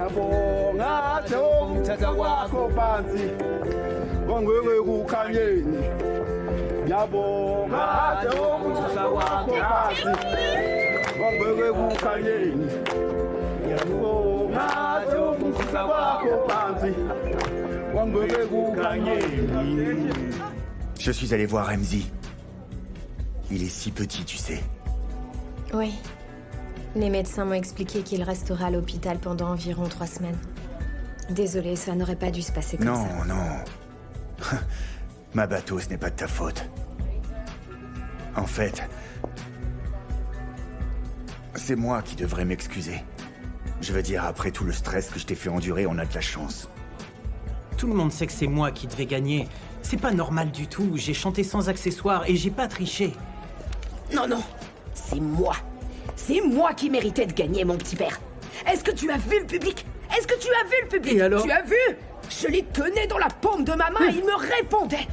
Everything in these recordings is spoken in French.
Ngiyabonga umthetho wakho phansi wangweke kukhanyeni Ngiyabonga umthetho wakho phansi wangweke kukhanyeni Ngiyabonga umthetho wakho phansi wangweke kukhanyeni. Je suis allé voir Remzi. Il est si petit, tu sais. Oui. Les médecins m'ont expliqué qu'il restera à l'hôpital pendant environ 3 semaines. Désolée, ça n'aurait pas dû se passer comme ça. Non, non. Ma bateau, ce n'est pas de ta faute. En fait, c'est moi qui devrais m'excuser. Je veux dire, après tout le stress que je t'ai fait endurer, on a de la chance. Tout le monde sait que c'est moi qui devais gagner. C'est pas normal du tout. J'ai chanté sans accessoires et j'ai pas triché. Non, non. C'est moi. C'est moi qui méritais de gagner, mon petit père. Est-ce que tu as vu le public? Est-ce que tu as vu le public? Et alors? Tu as vu? Je les tenais dans la paume de ma main et ils me répondaient.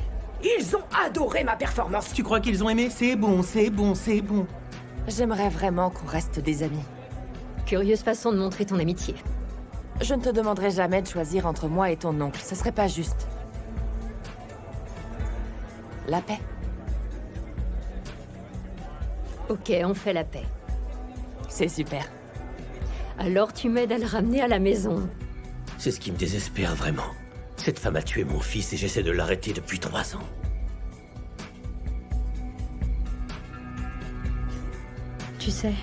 Ils ont adoré ma performance. Tu crois qu'ils ont aimé? C'est bon, c'est bon, c'est bon. J'aimerais vraiment qu'on reste des amis. Curieuse façon de montrer ton amitié. Je ne te demanderai jamais de choisir entre moi et ton oncle. Ce serait pas juste. La paix. Ok, on fait la paix. C'est super. Alors tu m'aides à le ramener à la maison. C'est ce qui me désespère vraiment. Cette femme a tué mon fils et j'essaie de l'arrêter depuis 3 ans. Tu sais,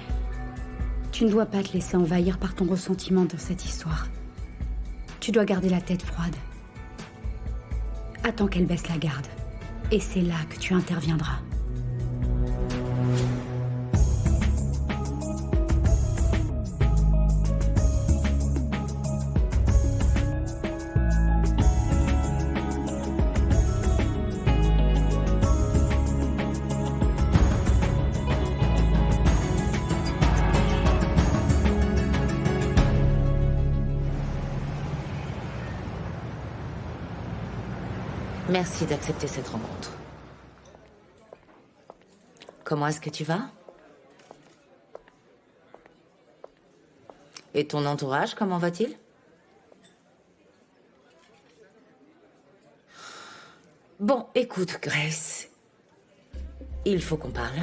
tu ne dois pas te laisser envahir par ton ressentiment dans cette histoire. Tu dois garder la tête froide. Attends qu'elle baisse la garde. Et c'est là que tu interviendras. Merci d'accepter cette rencontre. Comment est-ce que tu vas? Et ton entourage, comment va-t-il? Bon, écoute, Grace. Il faut qu'on parle.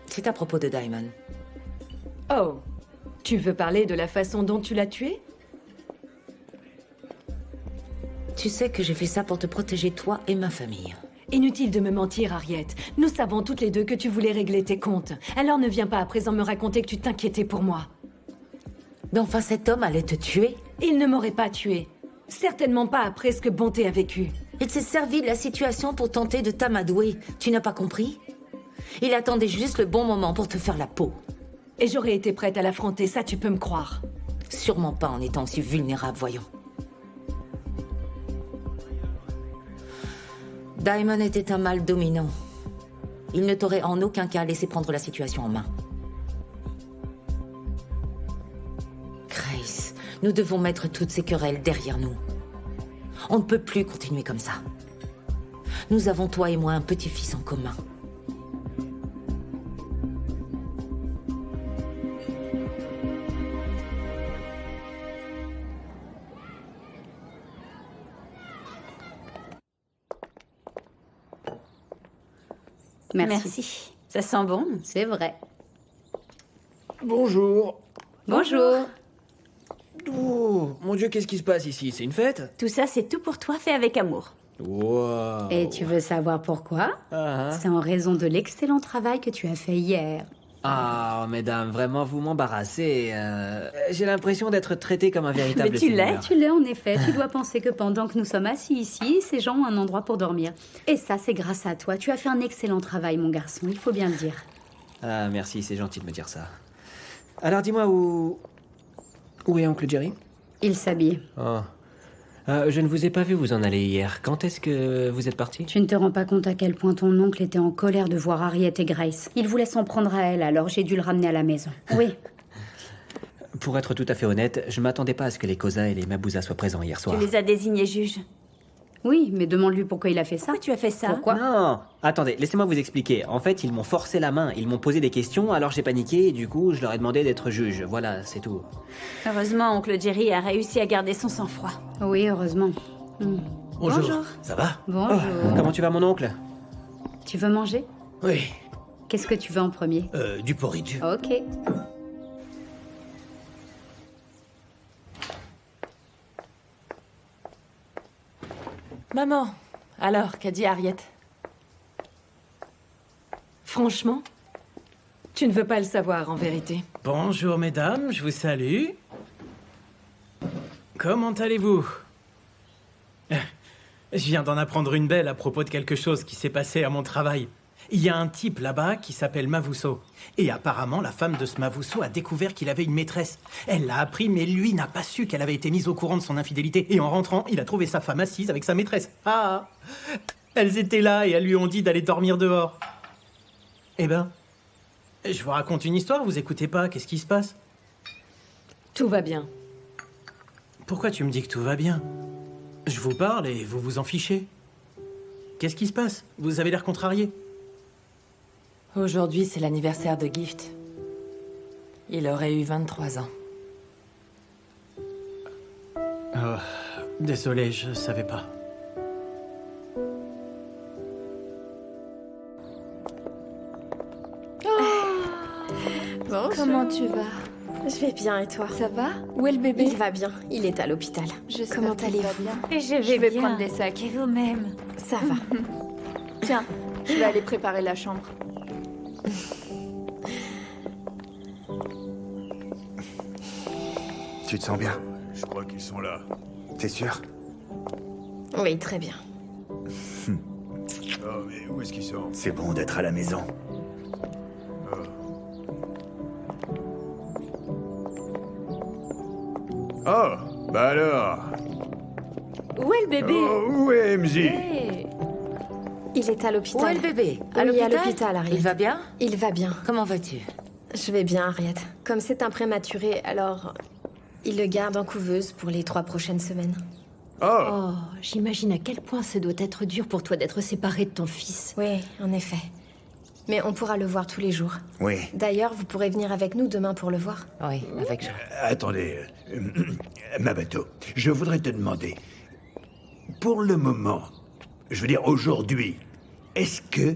C'est à propos de Diamond. Oh, tu veux parler de la façon dont tu l'as tué? Tu sais que j'ai fait ça pour te protéger toi et ma famille. Inutile de me mentir, Harriet. Nous savons toutes les deux que tu voulais régler tes comptes. Alors ne viens pas à présent me raconter que tu t'inquiétais pour moi. Mais enfin, cet homme allait te tuer. Il ne m'aurait pas tué. Certainement pas après ce que Bonté a vécu. Il s'est servi de la situation pour tenter de t'amadouer. Tu n'as pas compris? Il attendait juste le bon moment pour te faire la peau. Et j'aurais été prête à l'affronter, ça tu peux me croire. Sûrement pas en étant si vulnérable, voyons. Diamond était un mâle dominant. Il ne t'aurait en aucun cas laissé prendre la situation en main. Grace, nous devons mettre toutes ces querelles derrière nous. On ne peut plus continuer comme ça. Nous avons, toi et moi, un petit-fils en commun. Merci. Ça sent bon, c'est vrai. Bonjour. Bonjour. Oh, mon Dieu, qu'est-ce qui se passe ici? C'est une fête? Tout ça, c'est tout pour toi, fait avec amour. Wow. Et tu veux savoir pourquoi? C'est en raison de l'excellent travail que tu as fait hier. Ah, mesdames, vraiment, vous m'embarrassez. J'ai l'impression d'être traité comme un véritable Mais tu l'es, seigneur. tu l'es en effet. Tu dois penser que pendant que nous sommes assis ici, ces gens ont un endroit pour dormir. Et ça, c'est grâce à toi. Tu as fait un excellent travail, mon garçon, il faut bien le dire. Ah, merci, c'est gentil de me dire ça. Alors, dis-moi, où est oncle Jerry? Il s'habille. Oh. Je ne vous ai pas vu vous en aller hier. Quand est-ce que vous êtes parti? Tu ne te rends pas compte à quel point ton oncle était en colère de voir Harriet et Grace. Il voulait s'en prendre à elle, alors j'ai dû le ramener à la maison. Oui. Pour être tout à fait honnête, je m'attendais pas à ce que les Kosa et les Mabuza soient présents hier soir. Tu les as désignés juges. Oui, mais demande-lui pourquoi il a fait ça. Pourquoi tu as fait ça? Pourquoi? Non, attendez, laissez-moi vous expliquer. En fait, ils m'ont forcé la main, ils m'ont posé des questions, alors j'ai paniqué et du coup, je leur ai demandé d'être juge. Voilà, c'est tout. Heureusement, oncle Jerry a réussi à garder son sang-froid. Oui, heureusement. Bonjour. Ça va? Bonjour. Comment tu vas, mon oncle? Tu veux manger? Oui. Qu'est-ce que tu veux en premier? Du porridge. Ok. Maman, alors, qu'a dit Harriet? Franchement, tu ne veux pas le savoir, en vérité. Bonjour mesdames, je vous salue. Comment allez-vous? Je viens d'en apprendre une belle à propos de quelque chose qui s'est passé à mon travail. Il y a un type là-bas qui s'appelle Mavuso. Et apparemment, la femme de ce Mavuso a découvert qu'il avait une maîtresse. Elle l'a appris, mais lui n'a pas su qu'elle avait été mise au courant de son infidélité. Et en rentrant, il a trouvé sa femme assise avec sa maîtresse. Ah! Elles étaient là et elles lui ont dit d'aller dormir dehors. Eh ben, je vous raconte une histoire, vous écoutez pas, qu'est-ce qui se passe? Tout va bien. Pourquoi tu me dis que tout va bien? Je vous parle et vous vous en fichez. Qu'est-ce qui se passe? Vous avez l'air contrarié. Aujourd'hui, c'est l'anniversaire de Gift. Il aurait eu 23 ans. Oh, désolé, je savais pas. Bonjour. Comment tu vas? Je vais bien et toi? Ça va? Où est le bébé? Il va bien, il est à l'hôpital. Comment allez-vous? Et je vais bien. prendre des sacs et vous-même. Ça va. Tiens, je vais aller préparer la chambre. Tu te sens bien? Je crois qu'ils sont là. T'es sûr? Oui, très bien. Oh, mais où est-ce qu'ils sont? C'est bon d'être à la maison. Oh, bah alors. Où est le bébé? Oh, où est MJ? Hey. Il est à l'hôpital. Où est le bébé? Oui, à l'hôpital, Harriet. Il va bien? Il va bien. Comment vas-tu? Je vais bien, Harriet. Comme c'est un prématuré, alors... il le garde en couveuse pour les 3 prochaines semaines. Oh, j'imagine à quel point ça doit être dur pour toi d'être séparé de ton fils. Oui, en effet. Mais on pourra le voir tous les jours. Oui. D'ailleurs, vous pourrez venir avec nous demain pour le voir. Oui, avec Jean. Attendez, Mabato, je voudrais te demander, pour le moment, je veux dire aujourd'hui, est-ce que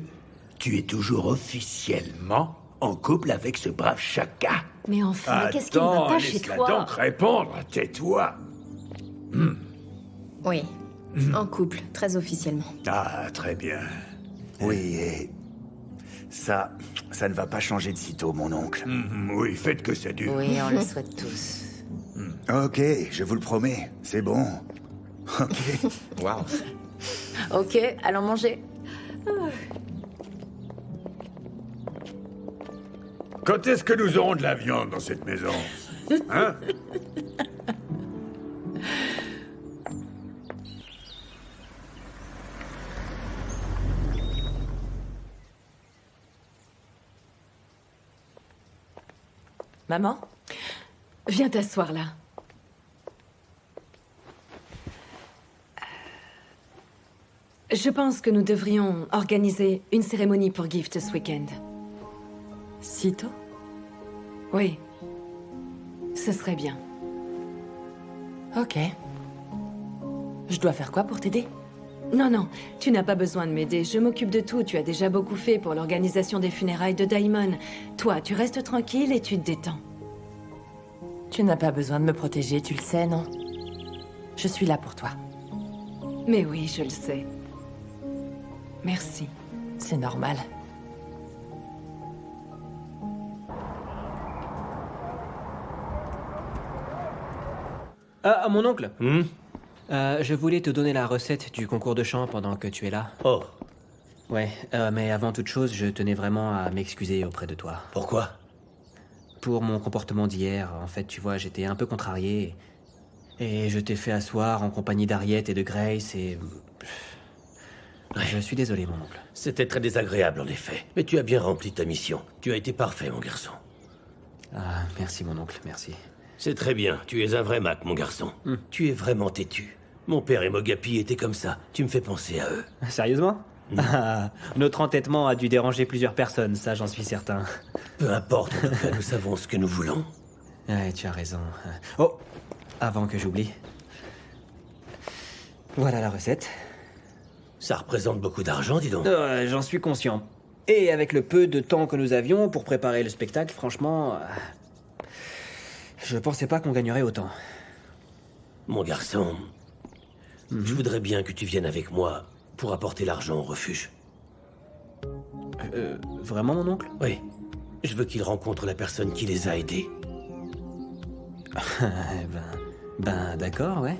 tu es toujours officiellement en couple avec ce brave Chaka? Mais enfin, qu'est-ce qui ne va pas chez laisse-la toi? donc répondre, tais-toi. Oui, en couple, très officiellement. Ah, très bien. Oui, et... ça ne va pas changer de sitôt, mon oncle. Oui, faites que ça dure. Oui, on le souhaite tous. Ok, je vous le promets, c'est bon. Ok. Waouh. Ok, allons manger. Quand est-ce que nous aurons de la viande dans cette maison? Hein? Maman? Viens t'asseoir là. Je pense que nous devrions organiser une cérémonie pour Gift ce week-end. Si tôt? Oui. Ce serait bien. Ok. Je dois faire quoi pour t'aider? Non, non, tu n'as pas besoin de m'aider. Je m'occupe de tout. Tu as déjà beaucoup fait pour l'organisation des funérailles de Daimon. Toi, tu restes tranquille et tu te détends. Tu n'as pas besoin de me protéger, tu le sais, non? Je suis là pour toi. Mais oui, je le sais. Merci. C'est normal. Ah, mon oncle. Je voulais te donner la recette du concours de chant pendant que tu es là. Oh. Ouais, mais avant toute chose, je tenais vraiment à m'excuser auprès de toi. Pourquoi? Pour mon comportement d'hier. En fait, tu vois, j'étais un peu contrarié. Et je t'ai fait asseoir en compagnie d'Harriet et de Grace et... Je suis désolé, mon oncle. C'était très désagréable, en effet. Mais tu as bien rempli ta mission. Tu as été parfait, mon garçon. Ah, merci, mon oncle, merci. C'est très bien. Tu es un vrai Mac, mon garçon. Tu es vraiment têtu. Mon père et Mogapi étaient comme ça. Tu me fais penser à eux. Sérieusement? Ah, notre entêtement a dû déranger plusieurs personnes, ça j'en suis certain. Peu importe, en tout cas, nous savons ce que nous voulons. Ouais, tu as raison. Oh, avant que j'oublie. Voilà la recette. Ça représente beaucoup d'argent, dis donc. J'en suis conscient. Et avec le peu de temps que nous avions pour préparer le spectacle, franchement... je pensais pas qu'on gagnerait autant. Mon garçon, je voudrais bien que tu viennes avec moi pour apporter l'argent au refuge. Vraiment, mon oncle? Oui. Je veux qu'il rencontre la personne qui les a aidés. Ben d'accord, ouais.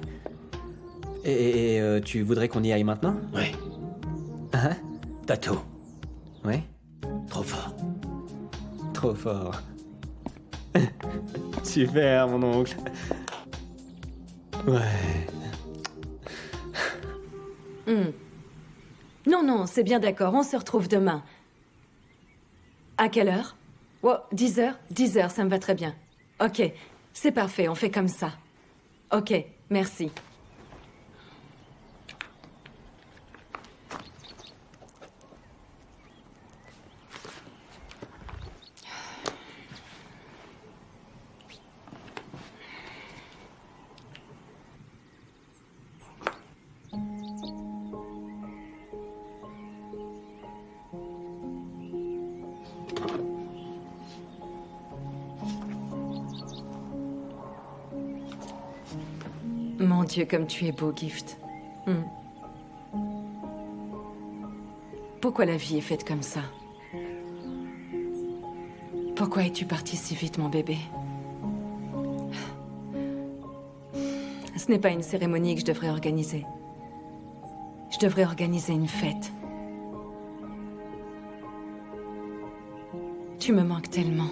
Et tu voudrais qu'on y aille maintenant? Oui. Hein? Tato. Ouais? Trop fort. Trop fort. Super, mon oncle. Ouais. Non, non, c'est bien d'accord, on se retrouve demain. À quelle heure? Oh, 10h? 10h, ça me va très bien. Ok, c'est parfait, on fait comme ça. Ok, merci. Mon Dieu, comme tu es beau, Gift. Pourquoi la vie est faite comme ça? Pourquoi es-tu parti si vite, mon bébé? Ce n'est pas une cérémonie que je devrais organiser. Je devrais organiser une fête. Tu me manques tellement.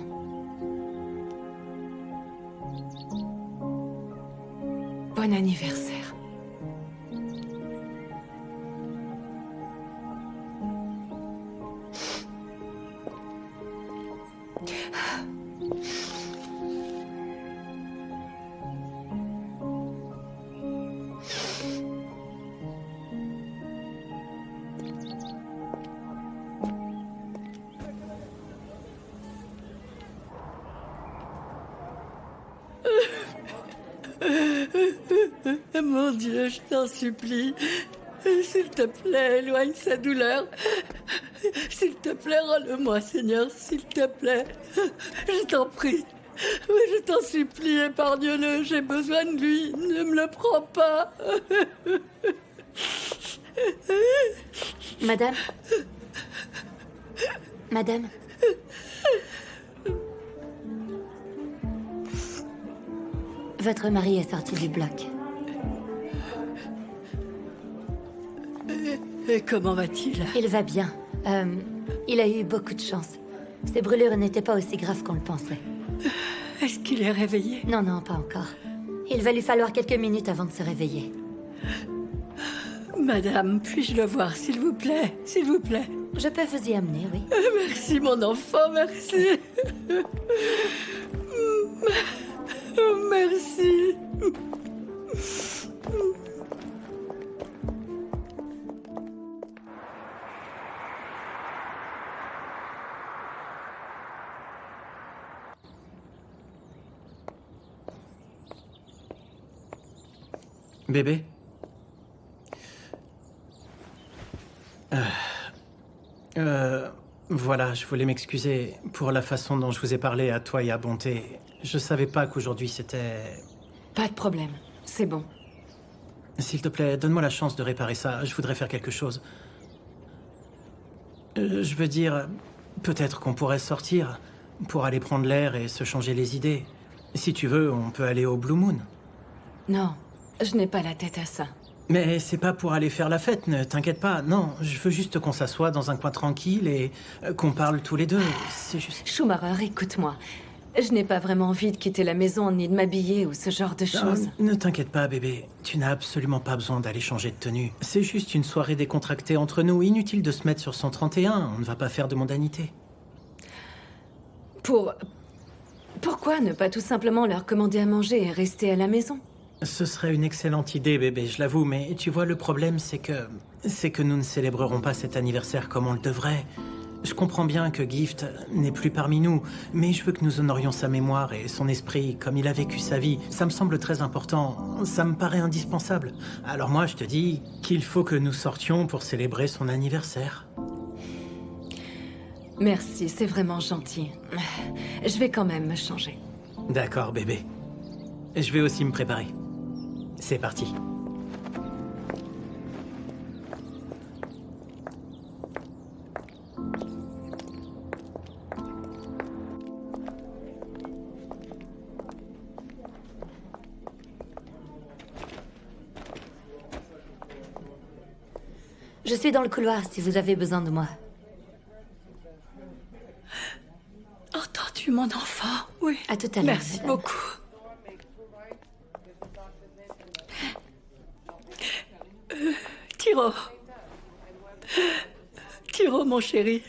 Bon anniversaire. Mon Dieu, je t'en supplie. S'il te plaît, éloigne sa douleur. S'il te plaît, rends-le-moi, Seigneur, s'il te plaît. Je t'en prie. Je t'en supplie, épargne-le. J'ai besoin de lui. Ne me le prends pas. Madame? Madame? Votre mari est sorti du bloc. Et comment va-t-il? Il va bien. Il a eu beaucoup de chance. Ses brûlures n'étaient pas aussi graves qu'on le pensait. Est-ce qu'il est réveillé? Non, non, pas encore. Il va lui falloir quelques minutes avant de se réveiller. Madame, puis-je le voir, s'il vous plaît? S'il vous plaît. Je peux vous y amener, oui. Merci, mon enfant, merci. Merci. Bébé? Voilà, je voulais m'excuser pour la façon dont je vous ai parlé à toi et à Bonté. Je savais pas qu'aujourd'hui c'était... Pas de problème, c'est bon. S'il te plaît, donne-moi la chance de réparer ça. Je voudrais faire quelque chose. Je veux dire, peut-être qu'on pourrait sortir pour aller prendre l'air et se changer les idées. Si tu veux, on peut aller au Blue Moon. Non, je n'ai pas la tête à ça. Mais c'est pas pour aller faire la fête, ne t'inquiète pas. Non, je veux juste qu'on s'assoie dans un coin tranquille et qu'on parle tous les deux. C'est juste... Schumacher, écoute-moi. Je n'ai pas vraiment envie de quitter la maison ni de m'habiller ou ce genre de choses. Ne t'inquiète pas, bébé. Tu n'as absolument pas besoin d'aller changer de tenue. C'est juste une soirée décontractée entre nous. Inutile de se mettre sur 131. On ne va pas faire de mondanité. Pourquoi ne pas tout simplement leur commander à manger et rester à la maison? Ce serait une excellente idée, bébé, je l'avoue, mais tu vois, le problème, c'est que nous ne célébrerons pas cet anniversaire comme on le devrait. Je comprends bien que Gift n'est plus parmi nous, mais je veux que nous honorions sa mémoire et son esprit comme il a vécu sa vie. Ça me semble très important, ça me paraît indispensable. Alors moi, je te dis qu'il faut que nous sortions pour célébrer son anniversaire. Merci, c'est vraiment gentil. Je vais quand même me changer. D'accord, bébé. Je vais aussi me préparer. C'est parti. Je suis dans le couloir si vous avez besoin de moi. Entends-tu, mon enfant? Oui. À tout à l'heure. Merci madame. beaucoup. Tiro. Tiro, mon chéri.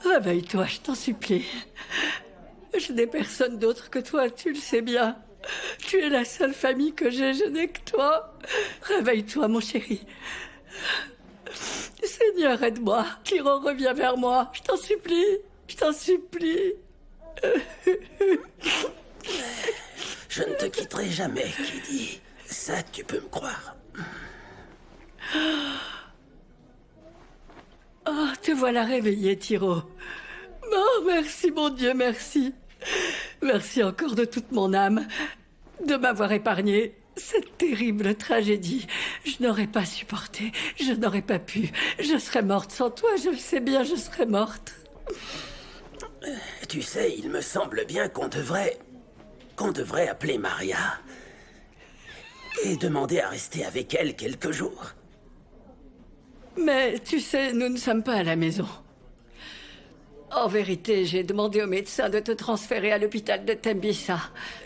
Réveille-toi, je t'en supplie. Je n'ai personne d'autre que toi, tu le sais bien. Tu es la seule famille que j'ai, je n'ai que toi. Réveille-toi, mon chéri. Seigneur, aide-moi. Tiro, reviens vers moi. Je t'en supplie. Je t'en supplie. Je ne te quitterai jamais, Kitty. Ça, tu peux me croire. Oh, te voilà réveillé, Tiro. Oh, merci, mon Dieu, merci. Merci encore de toute mon âme de m'avoir épargné cette terrible tragédie. Je n'aurais pas supporté, je n'aurais pas pu. Je serais morte sans toi, je le sais bien, je serais morte. Tu sais, il me semble bien qu'on devrait appeler Maria et demander à rester avec elle quelques jours. Mais tu sais, nous ne sommes pas à la maison. En vérité, j'ai demandé au médecin de te transférer à l'hôpital de Tembisa.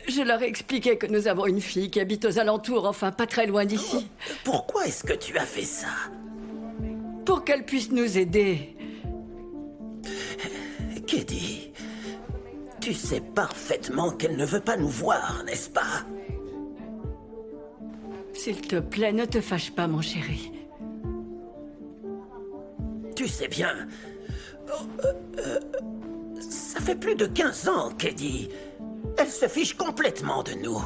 Je leur ai expliqué que nous avons une fille qui habite aux alentours, enfin pas très loin d'ici. Pourquoi est-ce que tu as fait ça? Pour qu'elle puisse nous aider. Kitty, tu sais parfaitement qu'elle ne veut pas nous voir, n'est-ce pas? S'il te plaît, ne te fâche pas, mon chéri. Tu sais bien... ça fait plus de 15 ans, Kitty. Elle se fiche complètement de nous.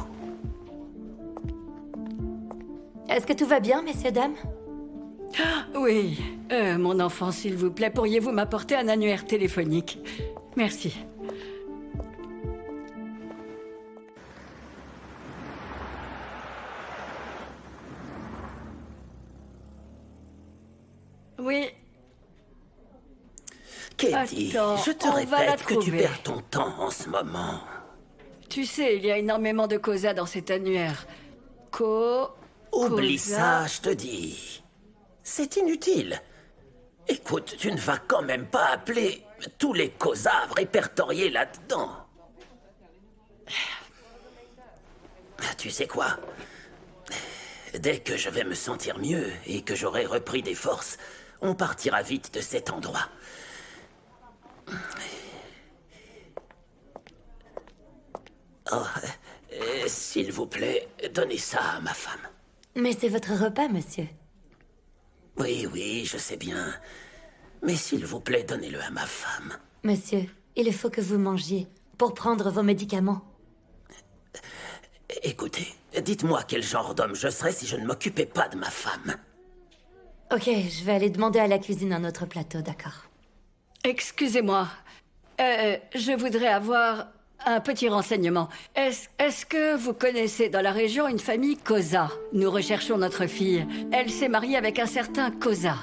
Est-ce que tout va bien, messieurs, dames? Oui. Mon enfant, s'il vous plaît, pourriez-vous m'apporter un annuaire téléphonique? Merci. Oui. Kitty, Attends, je te on va la répète que tu trouver. perds ton temps en ce moment. Tu sais, il y a énormément de causa dans cet annuaire. Oublie Causa. ça, je te dis. C'est inutile. Écoute, tu ne vas quand même pas appeler tous les causas répertoriés là-dedans. Tu sais quoi? Dès que je vais me sentir mieux et que j'aurai repris des forces, on partira vite de cet endroit. Oh, s'il vous plaît, donnez ça à ma femme. Mais c'est votre repas, monsieur. Oui, oui, je sais bien. Mais s'il vous plaît, donnez-le à ma femme. Monsieur, il faut que vous mangiez pour prendre vos médicaments. Écoutez, dites-moi quel genre d'homme je serais si je ne m'occupais pas de ma femme. Ok, je vais aller demander à la cuisine un autre plateau, d'accord. Excusez-moi. Je voudrais avoir un petit renseignement. Est-ce que vous connaissez dans la région une famille Koza? Nous recherchons notre fille. Elle s'est mariée avec un certain Koza.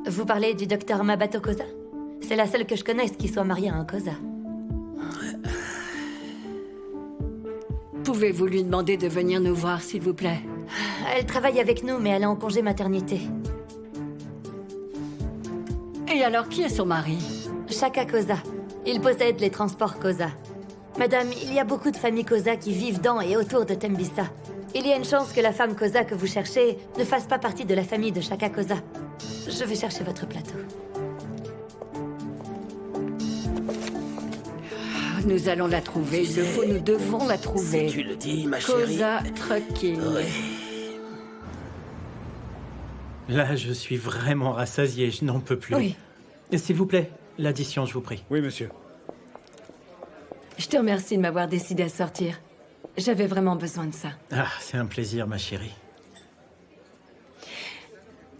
Vous parlez du docteur Mabato Koza? C'est la seule que je connaisse qui soit mariée à un Koza. Pouvez-vous lui demander de venir nous voir, s'il vous plaît? Elle travaille avec nous, mais elle est en congé maternité. Et alors, qui est son mari? Shaka Koza. Il possède les transports Koza. Madame, il y a beaucoup de familles Koza qui vivent dans et autour de Tembisa. Il y a une chance que la femme Koza que vous cherchez ne fasse pas partie de la famille de Shaka Koza. Je vais chercher votre plateau. Nous allons la trouver. Il le faut, nous devons la trouver. Si tu le dis, ma chérie. Koza Trucking. Ouais. Là, je suis vraiment rassasié, je n'en peux plus. Oui. S'il vous plaît, l'addition, je vous prie. Oui, monsieur. Je te remercie de m'avoir décidé à sortir. J'avais vraiment besoin de ça. Ah, c'est un plaisir, ma chérie.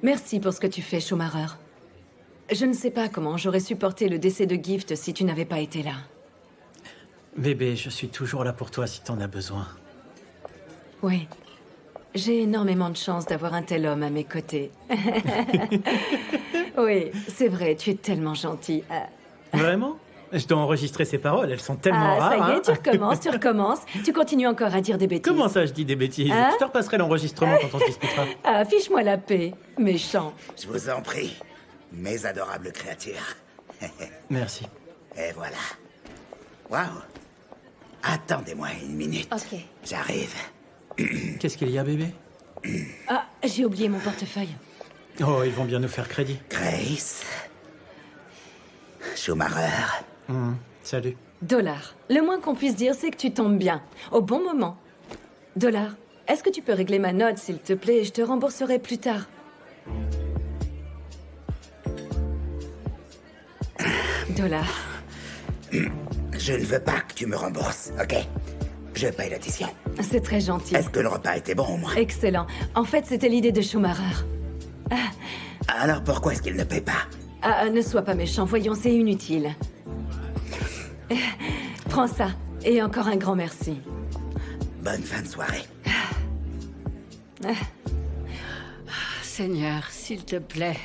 Merci pour ce que tu fais, Schumacher. Je ne sais pas comment j'aurais supporté le décès de Gift si tu n'avais pas été là. Bébé, je suis toujours là pour toi si t'en as besoin. Oui. J'ai énormément de chance d'avoir un tel homme à mes côtés. Oui, c'est vrai, tu es tellement gentil. Vraiment? Je dois enregistrer ces paroles, elles sont tellement rares. Ça y est, hein. tu recommences. Tu continues encore à dire des bêtises. Comment ça, je dis des bêtises? Hein? Je te repasserai l'enregistrement quand on se disputera. Ah, fiche-moi la paix, méchant. Je vous en prie, mes adorables créatures. Merci. Et voilà. Waouh. Attendez-moi une minute. Ok. J'arrive. Qu'est-ce qu'il y a, bébé? Ah, j'ai oublié mon portefeuille. Oh, ils vont bien nous faire crédit. Grace. Schumacher. Salut. Dollar. Le moins qu'on puisse dire, c'est que tu tombes bien. Au bon moment. Dollar. Est-ce que tu peux régler ma note, s'il te plaît, et je te rembourserai plus tard. Dollar. Je ne veux pas que tu me rembourses, ok? Je paye l'addition. C'est très gentil. Est-ce que le repas était bon au moins? Excellent. En fait, c'était l'idée de Schumacher. Alors pourquoi est-ce qu'il ne paie pas? Ah, ne sois pas méchant, voyons, c'est inutile. Prends ça. Et encore un grand merci. Bonne fin de soirée. Seigneur, s'il te plaît,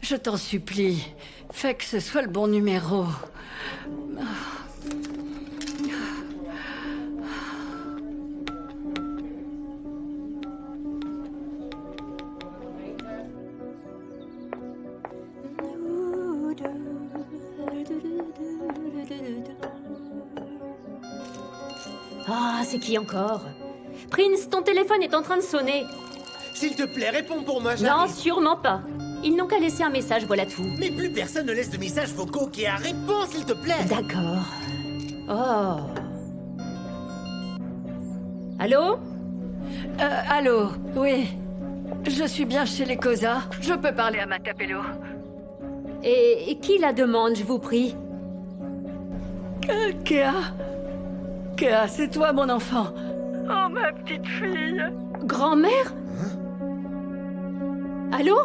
je t'en supplie, fais que ce soit le bon numéro. Ah, c'est qui encore? Prince, ton téléphone est en train de sonner. S'il te plaît, réponds pour moi, Non, j'arrive. sûrement pas. Ils n'ont qu'à laisser un message, voilà tout. Mais plus personne ne laisse de messages vocaux. Kéa, réponds, s'il te plaît. D'accord. Oh. Allô? Allô? Oui. Je suis bien chez les Koza. Je peux parler à ma Capello. Et qui la demande, je vous prie? Kéa? Kéa, c'est toi, mon enfant. Oh, ma petite fille. Grand-mère? Allô?